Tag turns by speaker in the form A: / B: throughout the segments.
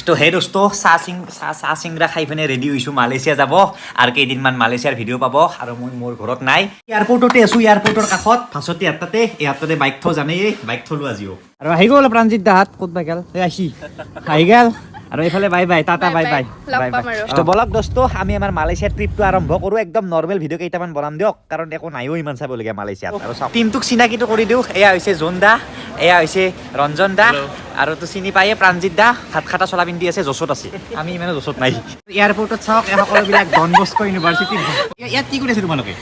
A: তো হে দোস্ত চাহ চিংৰা খাই পিনে ৰেডি হৈছোঁ মালয়েছিয়া যাব আৰু কেইদিনমান মালয়েছিয়াৰ ভিডিঅ' পাব আৰু মই মোৰ ঘৰত নাই এয়াৰপৰ্টতে আছোঁ এয়াৰপৰ্টৰ কাষত ফাৰ্ষ্টতে ইয়াতে বাইক থওঁ জানেই বাইক থলোঁ আজিও আৰু আহি গ'ল প্ৰাণজিত দাহঁত ক'ত বাই গ'ল আহি গ'ল আৰু এইফালে bye bye tata bye bye তো বলক দোস্ত আমি আমাৰ মালয়েছিয়াৰ ট্ৰিপটো আৰম্ভ কৰোঁ একদম নৰ্মেল ভিডিঅ' কেইটামান বনাম দিয়ক কাৰণ একো নাইও ইমান চাবলগীয়া মালয়েছিয়াত আৰু চাওক টিমটোক চিনাকিটো কৰি দিওঁ এয়া হৈছে জোন দা এয়া হৈছে ৰঞ্জন দা আৰু তো চিনি পায়ে প্ৰাণজিত দা হাত খাটা চলা পিন্ধি আছে যশোত আছে আমি ইমানো যশোত নাই এয়াৰপৰ্টত চাওক এই সকলোবিলাক ডন বস্কো ইউনিভাৰ্চিটি ইয়াত কি কৰি আছে তোমালোকে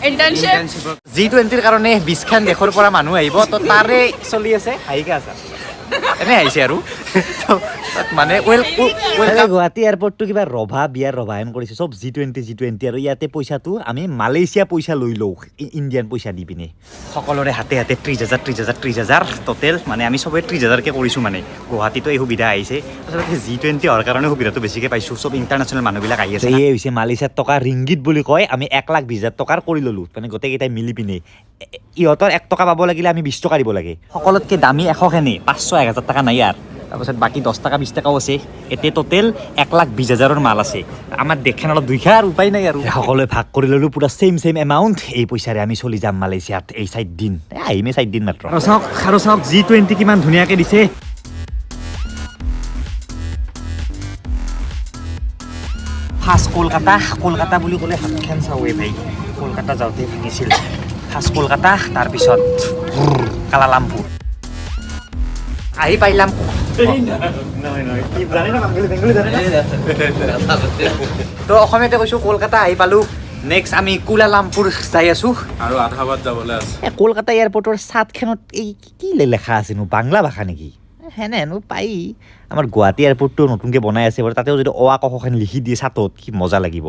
A: ইণ্টাৰ্ণশ্বিপ G20ৰ কাৰণে 20খন দেশৰ পৰা মানুহ আহিব তো তাৰে চলি আছে আহিকে আছে এনে আহিছে আৰু মানে গুৱাহাটী এয়াৰপৰ্টটো কিবা ৰভা বিয়াৰ ৰভায়ন কৰিছে চব G20 আৰু ইয়াতে পইচাটো আমি মালয়েছিয়া পইচা লৈ লওঁ ইণ্ডিয়ান পইচা দি পিনে সকলোৰে হাতে হাতে 30,000 টোটেল মানে আমি চবেই 30,000কে কৰিছোঁ মানে গুৱাহাটীতো এই সুবিধা আহিছে আচলতে G20 হোৱাৰ কাৰণে সুবিধাটো বেছিকৈ পাইছোঁ চব ইণ্টাৰনেশ্যনেল মানুহবিলাক আহি আছে এই হৈছে মালয়েছিয়াৰ টকা ৰিংগিত বুলি কয় আমি 1,20,000 টকাৰ কৰি ল'লোঁ মানে গোটেইকেইটাই মিলি পিনে ইহঁতৰ 1 টকা পাব লাগিলে আমি 20 টকা দিব লাগে সকলোতকৈ দামী 100 500-1,000 টকা নাই ইয়াৰ তাৰপিছত বাকী 10 টকা 20 টকাও আছে এতিয়া টোটেল 1,20,000ৰ মাল আছে আমাৰ দেশখন অলপ দুইখা আৰু উপায় নাই আৰু সকলোৱে ভাগ কৰি ল'লোঁ পুৰা ছেইম এমাউণ্ট এই পইচাৰে আমি চলি যাম মালয়েছিয়াত এই 4 দিন আহিমে 4 দিন মাত্ৰ আৰু চাওক G20 কিমান ধুনীয়াকৈ দিছে ফাৰ্ষ্ট কলকাতা বুলি ক'লে হাতখন চাওঁৱে ভাই কলকাতা যাওঁতে ভাঙিছিল ফাৰ্ষ্ট কলকাতা তাৰপিছত কালালামপুৰ আহি পাইলাম তো অসমীয়াতে কৈছোঁ কলকাতা আহি পালোঁ নেক্সট আমি কুলালামপুৰ যাই আছোঁ
B: আৰু আধাবাদ যাবলৈ আছে
A: কলকাতা এয়াৰপৰ্টৰ চাটখনত এই কি লেখা আছেনো বাংলা ভাষা নেকি হেনো পাই আমাৰ গুৱাহাটী এয়াৰপৰ্টটো নতুনকৈ বনাই আছে বাৰু তাতেও যদি অ আ কখন লিখি দিয়ে চাটত কি মজা লাগিব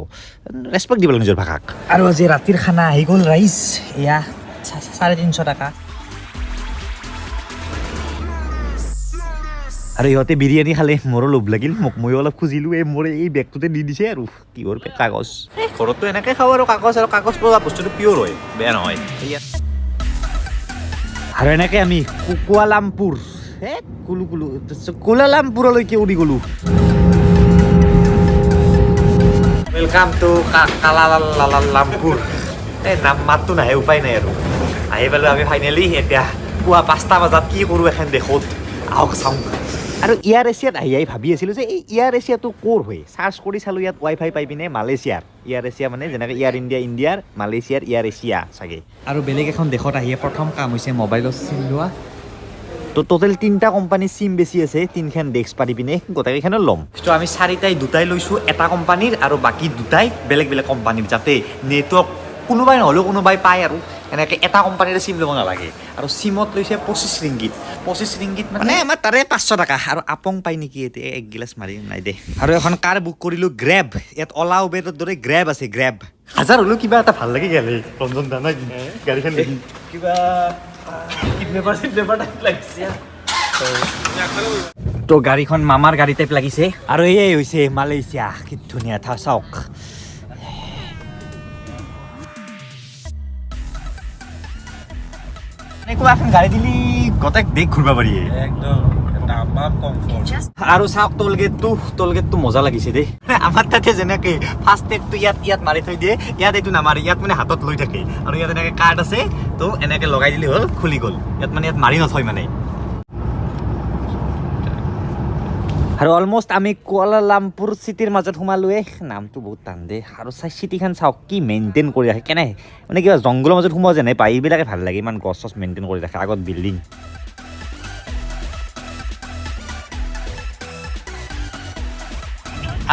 A: ৰেচপেক্ট দিব নিজৰ ভাষাক আৰু আজি ৰাতিৰ খানা আহি গ'ল ৰাইচ এয়া 350 টকা আৰু ইহঁতে বিৰিয়ানী খালে মোৰো লোভ লাগিল ময়ো অলপ খুজিলোঁ মোৰ এই বেগটোতে দি দিছে আৰু কিহৰ কাগজ ঘৰততো এনেকৈ খাওঁ আৰু কাগজ পোৱা বস্তুটো পিয়ৰ হয় বেয়া নহয় আৰু এনেকৈ আমি কুৱালামপুৰ কুলালামপুৰলৈকে উৰি গ'লোঁ ৱেলকাম টু কালালামপুৰ এই নাম মাতটো নাহে উপায় নাই আৰু আহি পালোঁ আমি ফাইনেলি এতিয়া পুৱা 5টা বজাত কি কৰোঁ এখন দেশত আহক চাওঁ আৰু এয়াৰ এছিয়াত আহি ভাবি আছিলোঁ যে এই এয়াৰ এছিয়াটো ক'ৰ হয় চাৰ্চ কৰি চালোঁ ইয়াত ৱাইফাই পাই পিনে মালয়েছিয়াৰ এয়াৰ এছিয়া মানে যেনেকৈ এয়াৰ ইণ্ডিয়াৰ মালয়েছিয়াৰ এয়াৰ এছিয়া চাগে আৰু বেলেগ এখন দেশত আহিয়ে প্ৰথম কাম হৈছে মোবাইলৰ চিম লোৱা তো টোটেল 3টা কোম্পানীৰ চিম বেছি আছে 3খন ডেস্ক পাতি পিনে গোটেইকেইখনৰ ল'ম তো আমি 4টাই 2টাই লৈছোঁ এটা কোম্পানীৰ আৰু বাকী 2টাই বেলেগ কোম্পানীৰ যাতে নেটৱৰ্ক কোনোবাই নহ'লেও কোনোবাই পায় আৰু এনেকৈ এটা কোম্পানীৰে চিম ল'ব নালাগে আৰু চিমত লৈছে 25 ৰিংগিত মানে আমাৰ তাৰে 500 টকা আৰু আপং পাই নেকি এতিয়া এক গিলাচ মাৰি নাই দে আৰু এখন কাৰ বুক কৰিলোঁ গ্ৰেব ইয়াত অলা উবেৰৰ দৰে গ্ৰেব আছে গ্ৰেব হাজাৰ হ'লেও কিবা এটা ভাল লাগি গ'লে ৰঞ্জন দা নাই গাড়ীখন কিবা তো গাড়ীখন মামাৰ গাড়ী টাইপ লাগিছে আৰু এয়াই হৈছে মালয়েছিয়া কি ধুনীয়া ঠা চাওক এনেকুৱা এখন গাড়ী দিলি গোটেই দেশ ঘূৰিব পাৰি
B: একদম তামাম কমফৰ্ট
A: আৰু চাওক টোলগেটটো মজা লাগিছে দেই আমাৰ তাতে যেনেকৈ ফাৰ্ষ্ট টেগটো ইয়াত মাৰি থৈ দিয়ে ইয়াত এইটো নামাৰে ইয়াত মানে হাতত লৈ থাকে আৰু ইয়াত এনেকৈ কাৰ্ড আছে তো এনেকৈ লগাই দিলে হ'ল খুলি গ'ল ইয়াত মাৰি নথয় মানে আৰু অলমষ্ট আমি কুৱালালামপুৰ চিটিৰ মাজত সোমালোৱে নামটো বহুত টান দে আৰু চিটিখন চাওক কি মেইনটেইন কৰি ৰাখে কেনে মানে কিবা জংঘলৰ মাজত সোমোৱা যেনে পায় এইবিলাকে ভাল লাগে ইমান গছ মেইনটেইন কৰি ৰাখে আগত বিল্ডিং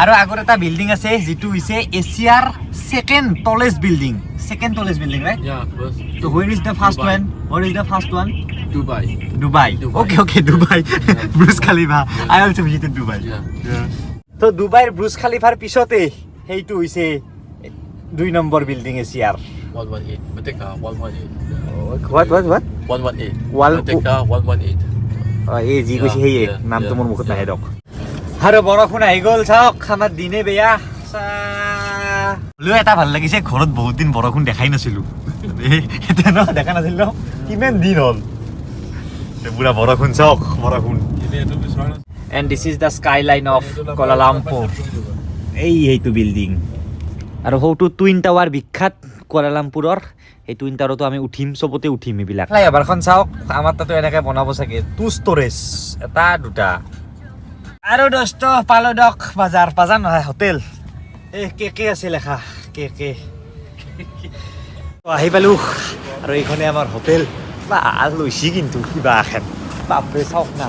A: আৰু আগত এটা বিল্ডিং আছে যিটো হৈছে এছিয়াৰ ছেকেণ্ড টলেষ্ট বিল্ডিং ৰাইট তো হোৱেৰ is the first one Dubai. Okay, Dubai. Burj Khalifa. I also visited Dubai. So Dubai Burj Khalifa পিছতে হেইটো হৈছে 2 নম্বৰ বিল্ডিং এছিয়াৰ
B: 118 Merdeka 118
A: What
B: 118 Merdeka 118
A: এই যি কৈছে হেই নামটো মোৰ মুখত নাহে দক আৰু বৰষুণ আহি গ'ল চাওক আমাৰ দিনে বেয়া লৈ এটা ভাল লাগিছে ঘৰত বহুত দিন বৰষুণ দেখাই নাছিলোঁ এতিয়া দেখা নাছিল কিমান দিন হ'ল পুৰা বৰষুণ চাওক বৰষুণ and this is the skyline of Kuala Lumpur এইটো বিল্ডিং আৰু সৌটো টুইন টাৱাৰ বিখ্যাত কুৱালালামপুৰৰ এই টুইন টাৱাৰতো আমি উঠিম চবতে উঠিম এইবিলাক ফ্লাইঅভাৰখন চাওক আমাৰ তাতো এনেকৈ বনাব চাগে 2 ষ্ট'ৰেজ এটা দুটা আৰু দোস্ত পালো দক বাজাৰ নহয় হোটেল এই কে আছে লেখা কে আহি পালো আৰু এইখনে আমাৰ হোটেল বা লৈছি কিন্তু কিবা এখন বাপৰে চাওক না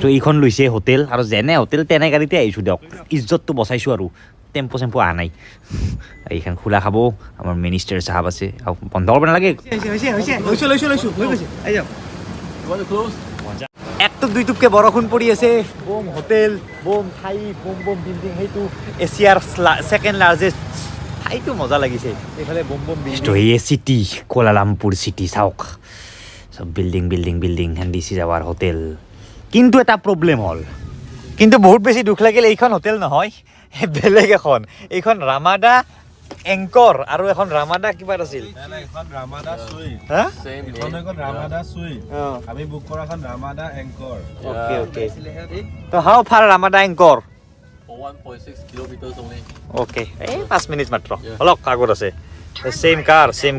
A: তো এইখন লৈছে হোটেল আৰু যেনে হোটেল তেনে গাড়ীতে আহিছোঁ দিয়ক ইজ্জতটো বচাইছোঁ আৰু টেম্পো চেম্পো অহা নাই এইখন খোলা খাব আমাৰ মিনিষ্টাৰ চাহাব আছে বন্ধ কৰিব নালাগে একটুক দুইটুককে বৰষুণ পৰি আছে বোম হোটেল বোম ঠাই বোম বিল্ডিং সেইটো এছিয়াৰ ছেকেণ্ড লাৰ্জেষ্ট ঠাইটো মজা লাগিছে এইফালে বোম বিল্ডিং এই চিটি কুৱালালামপুৰ চিটি চাওক চব building and this is our hotel কিন্তু এটা প্ৰব্লেম হ'ল কিন্তু বহুত বেছি দুখ লাগিল এইখন হোটেল নহয় বেলেগ এখন এইখন ৰামাদা এংকৰ আৰু এখন ৰামাদা কিবা আছিল
B: এখন ৰামাদা সুইট
A: হা
B: এখন ৰামাদা সুইট আমি বুক কৰাখন ৰামাদা এংকৰ
A: ওকে তো how far Ramada encore
B: 1.6 kilometers only
A: okay এই 5 মিনিট মাত্ৰ অলপ আগত আছে সেম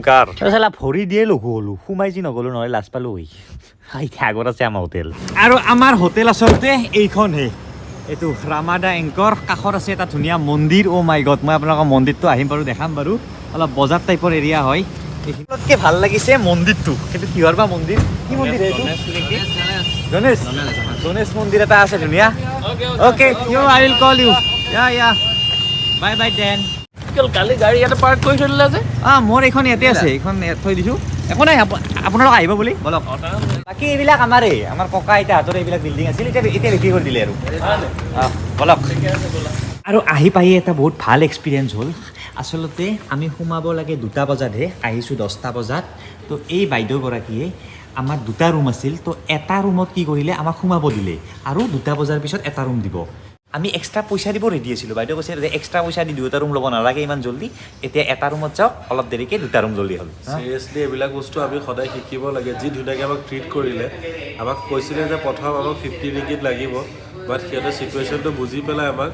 A: কাৰ চালা ভৰি দিয়ে লগো হ'লো সোমাই যি নগ'লো নহয় লাজ পালোঁ আগত আছে আমাৰ হোটেল আৰু আমাৰ হোটেল আচলতে এইখনহে এইটো ৰামাদা এংকৰ কাষত আছে এটা ধুনীয়া মন্দিৰ অ' মাই গড মই আপোনালোকৰ মন্দিৰটো আহিম বাৰু দেখাম বাৰু অলপ বজাৰ টাইপৰ এৰিয়া হয় এইখিনিতকৈ ভাল লাগিছে মন্দিৰটো সেইটো কিহৰ বা মন্দিৰ কি মন্দিৰ এইটো গণেশ মন্দিৰ এটা আছে ধুনীয়া okay I will call you yeah bye then
B: কালি গাড়ী ইয়াতে পাৰ্ক কৰি থৈ দিলে যে
A: মোৰ এইখন ইয়াতে আছে এইখন ইয়াত থৈ দিছোঁ একো নাই আপোনালোক আহিব বুলি বলক বাকী এইবিলাক আমাৰ ককা আইতাহঁতৰ এইবিলাক বিল্ডিং আছিল এতিয়া বিক্ৰী কৰি দিলে আৰু বলক আৰু আহি পাই এটা বহুত ভাল এক্সপিৰিয়েঞ্চ হ'ল আচলতে আমি সোমাব লাগে 2টা বজাতহে আহিছোঁ 10টা বজাত তো এই বাইদেউগৰাকীয়ে আমাৰ 2টা ৰুম আছিল তো এটা ৰুমত কি কৰিলে আমাক সোমাব দিলে আৰু 2টা বজাৰ পিছত এটা ৰুম দিব আমি এক্সট্ৰা পইচা দিব ৰেডি আছিলোঁ বাইদেউ কৈছে যে এক্সট্ৰা পইচা দি 2টা ৰুম ল'ব নালাগে ইমান জল্দি এতিয়া এটা ৰুমত যাওক অলপ দেৰিকৈ 2টা ৰুম জল্দি হ'ল
B: চিৰিয়াছলি এইবিলাক বস্তু আমি সদায় শিকিব লাগে যি ধুনীয়াকৈ আমাক ট্ৰিট কৰিলে আমাক কৈছিলে যে প্ৰথম আমাক 50 ৰিংগিত লাগিব বাট সিহঁতে চিটুৱেশ্যনটো বুজি পেলাই আমাক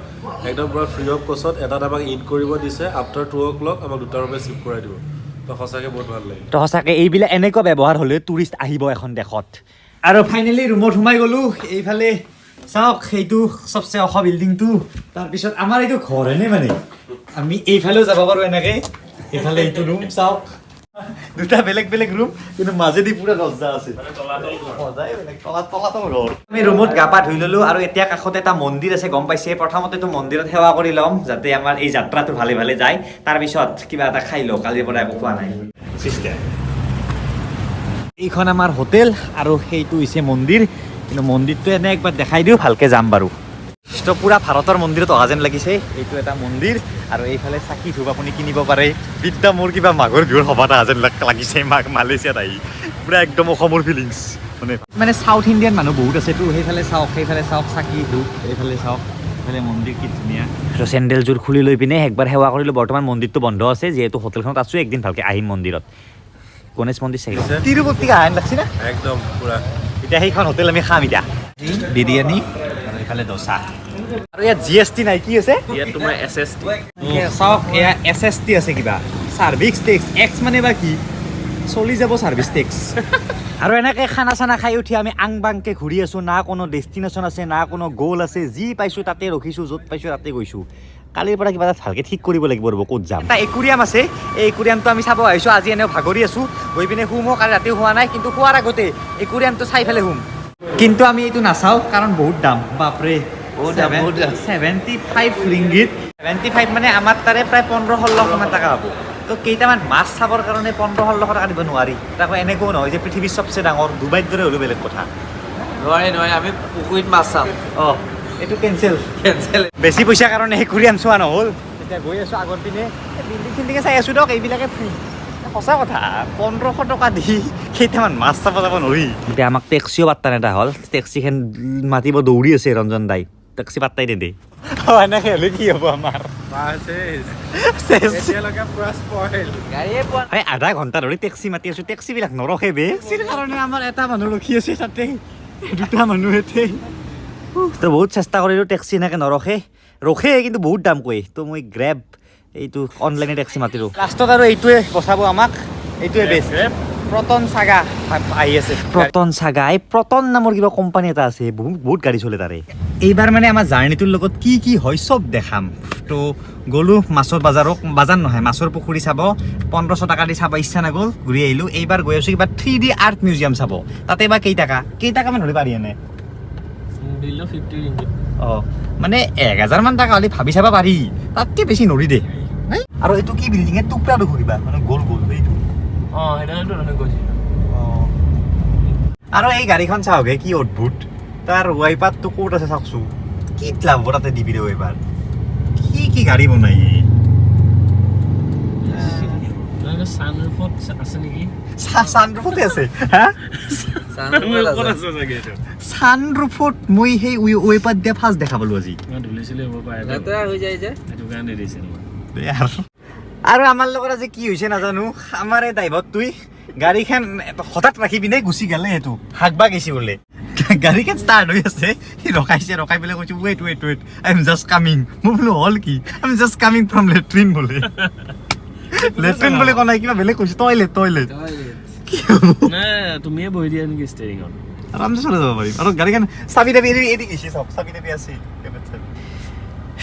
B: একদম পুৰা ফ্ৰী অফ কষ্টত এটাত আমাক ইন কৰিব দিছে আফটাৰ 2 o'clock আমাক 2টা ৰুমে শ্বিফ্ট কৰাই দিব তো সঁচাকৈ বহুত ভাল লাগে
A: তো সঁচাকৈ এইবিলাক এনেকুৱা ব্যৱহাৰ হ'লে টুৰিষ্ট আহিব এখন দেশত আৰু ফাইনেলি ৰুমত সোমাই গ'লোঁ এইফালে চাওক সেইটো চবচে ওখ বিল্ডিংটো তাৰপিছত আমাৰ এইটো ঘৰ এনে মানে আমি এইফালেও যাব পাৰোঁ এনেকৈ এইফালে এইটো ৰুম চাওক 2টা বেলেগ ৰুম কিন্তু মাজেদি পুৰা দৰ্জা আছে আমি ৰুমত গা পা ধুই ল'লোঁ আৰু এতিয়া কাষতে এটা মন্দিৰ আছে গম পাইছে প্ৰথমতেতো মন্দিৰত সেৱা কৰি ল'ম যাতে আমাৰ এই যাত্ৰাটো ভালে যায় তাৰপিছত কিবা এটা খাই লওঁ কালিৰ পৰা একো খোৱা নাই এইখন আমাৰ হোটেল আৰু সেইটো হৈছে মন্দিৰ কিন্তু মন্দিৰটো এনে একবাৰ দেখাই দিওঁ ভালকৈ যাম বাৰু তো পুৰা ভাৰতৰ মন্দিৰত অহা যেন লাগিছে এইটো এটা মন্দিৰ আৰু এইফালে চাকি ধূপ আপুনি কিনিব পাৰে বিদ্যা মোৰ কিবা মাঘৰ বিহুৰ সভাত অহা যেন লাগিছে মালয়েছিয়াত আহি পুৰা একদম অসমৰ ফিলিংছ মানে চাউথ ইণ্ডিয়ান মানুহ বহুত আছেতো সেইফালে চাওক চাকি ধূপ এইফালে চাওক এইফালে মন্দিৰ কি ধুনীয়া আৰু চেণ্ডেলযোৰ খুলি লৈ পিনে একবাৰ সেৱা কৰিলোঁ বৰ্তমান মন্দিৰটো বন্ধ আছে যিহেতু হোটেলখনত আছোঁ একদিন ভালকৈ আহিম মন্দিৰত গণেশ মন্দিৰ চাই তিৰুপতি আহেন লাগছে না
B: একদম পুৰা
A: এতিয়া সেইখন হোটেল আমি খাম এতিয়া বিৰিয়ানী আৰু এইফালে দোচা আৰু ইয়াত GST নাই কি আছে
B: ইয়াত তোমাৰ SST
A: চাওক এয়া SST আছে কিবা ছাৰ্ভিচ টেক্স এক্স মানে বা কি চলি যাব ছাৰ্ভিচ টেক্স আৰু এনেকৈ খানা চানা খাই উঠি আমি আং বাংকৈ ঘূৰি আছোঁ না কোনো ডেষ্টিনেশ্যন আছে না কোনো গ'ল আছে যি পাইছোঁ তাতে ৰখিছোঁ য'ত পাইছোঁ তাতে গৈছোঁ কালিৰ পৰা কিবা এটা ভালকৈ ঠিক কৰিব লাগিব ৰ'ব ক'ত যাম এটা একুৰিয়াম আছে এই একুৰিয়ামটো আমি চাব আহিছোঁ আজি এনেও ভাগৰি আছোঁ গৈ পিনে শুম কালি ৰাতিও হোৱা নাই কিন্তু শোৱাৰ আগতে একুৰিয়ামটো চাই পেলাই শুম কিন্তু আমি এইটো নাচাওঁ কাৰণ বহুত দাম বাপৰে 75 ৰিংগিত 75 মানে আমাৰ তাৰে প্ৰায় 15-16 টকা হ'ব তো কেইটামান মাছ চাবৰ কাৰণে 15-16 টকা দিব নোৱাৰি তাকো এনেকুৱাও নহয় যে পৃথিৱীৰ চবচে ডাঙৰ ডুবাইৰ দৰে হ'লেও বেলেগ কথা
C: নোৱাৰি আমি পুখুৰীত মাছ চাম
A: এইটো কেঞ্চেল বেছি পইচাৰ কাৰণে একুৰিয়াম চোৱা নহ'ল এতিয়া গৈ আছোঁ আগৰ পিনে বিল্ডিং চিল্ডিঙে চাই আছোঁ দিয়ক এইবিলাকে ফ্ৰী সঁচা কথা 1500 টকা দি কেইটামান মাছ চাব যাব নোৱাৰি এতিয়া আমাক টেক্সিও পাত্তা নেদা হ'ল টেক্সিখন মাতিব দৌৰি আছে ৰঞ্জন দাই টেক্সি পাত্তাই নেদে এনেকৈ হ'লে কি হ'ব আমাৰ আধা ঘণ্টা ধৰি টেক্সি মাতি আছোঁ টেক্সিবিলাক নৰখে বে টেক্সিৰ কাৰণে আমাৰ এটা মানুহ ৰখি আছে তাতে 2টা মানুহ ইয়াতে তো বহুত চেষ্টা কৰিলোঁ টেক্সি এনেকৈ নৰখে ৰখে কিন্তু বহুত দাম কয় তো মই গ্ৰেব এইটো অনলাইনে টেক্সি মাতিলোঁ লাষ্টত আৰু এইটোৱে বচাব আমাক এইটোৱে বেষ্ট প্ৰটন চাগা আহি আছে প্ৰটন চাগা এই প্ৰটন নামৰ কিবা কোম্পানী এটা আছে বহুত গাড়ী চলে তাৰে এইবাৰ মানে আমাৰ জাৰ্ণিটোৰ লগত কি কি হয় চব দেখাম তো গ'লোঁ মাছৰ বাজাৰ নহয় মাছৰ পুখুৰী চাব 1500 টকা দি চাব ইচ্ছা নগ'ল ঘূৰি আহিলোঁ এইবাৰ গৈ আছোঁ কিবা 3D আৰ্ট মিউজিয়াম চাব তাতে বা কেইটাকামান ধৰি পাৰি এনে
B: দিলোঁ 50 ringgit
A: অঁ মানে 1000 মান টকা হ'লে ভাবি চাব পাৰি তাতকৈ বেছি নৰি দে আৰু এইটো কি বিল্ডিঙে টুকুৰাটো ঘূৰিবা মানে গ'ল এইটো
B: অঁ সেইটোতো নহয় গৈছিলোঁ
A: আৰু এই গাড়ীখন চাওঁগে কি অদ্ভুত তাৰ ৱাইপাৰটো ক'ত আছে চাওকচোন কি লাভ তাতে দিবি দে ৱাইপাৰ কি গাড়ী বনাই
B: ছানৰুফত আছে নেকি
A: ছানৰুফতে আছে হা
B: ক'ত আছে চাগে এইটো
A: ছানৰুফত মই সেই ৱাইপাৰ দিয়া ফাৰ্ষ্ট দেখা পালোঁ আজি
B: ধুলিছিলে হ'ব পাৰে
C: লেতেৰা হৈ যায় যে
B: সেইটো কাৰণে দিছে
A: আৰু আমাৰ লগত আজি কি হৈছে নাজানো আমাৰ এই ড্ৰাইভাৰটোই গাড়ীখন হঠাৎ ৰাখি পিনে গুচি গ'লে সেইটো হাকবা গৈছে বোলে গাড়ীখন ষ্টাৰ্ট হৈ আছে সি ৰখাই পেলাই কৈছে wait I am just coming মই বোলো হ'ল কি I am just coming from latrine বোলে লেট্ৰিন বুলি কোৱা নাই কিবা বেলেগ কৈছে টয়লেট কি হ'ব
B: নাই তুমিয়ে বহি দিয়া নেকি ষ্টেৰিঙত
A: আৰামছে চলাই যাব পাৰিম আৰু গাড়ীখন চাবি তাবি এৰি গৈছে চব চাবি তাবি আছে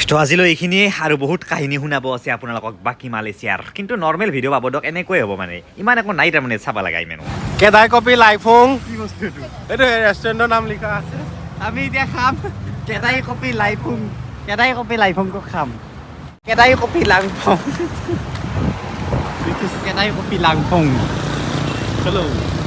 A: তো আজিলৈ এইখিনিয়ে আৰু বহুত কাহিনী শুনাব আছে আপোনালোকক বাকী মালয়েছিয়াৰ কিন্তু নৰ্মেল ভিডিঅ' পাব দক এনেকৈয়ে হ'ব মানে ইমান একো নাই তাৰমানে চাব লগা ইমানো
B: কেদাই কপি লাইফং কি বস্তু এইটো ৰেষ্টুৰেণ্টৰ নাম লিখা আছে
A: আমি এতিয়া খাম কেদাই কপি লাইফংটো খাম কেদাই কপি লাংফং কেদাই কপি লাংফং
B: হেল্ল'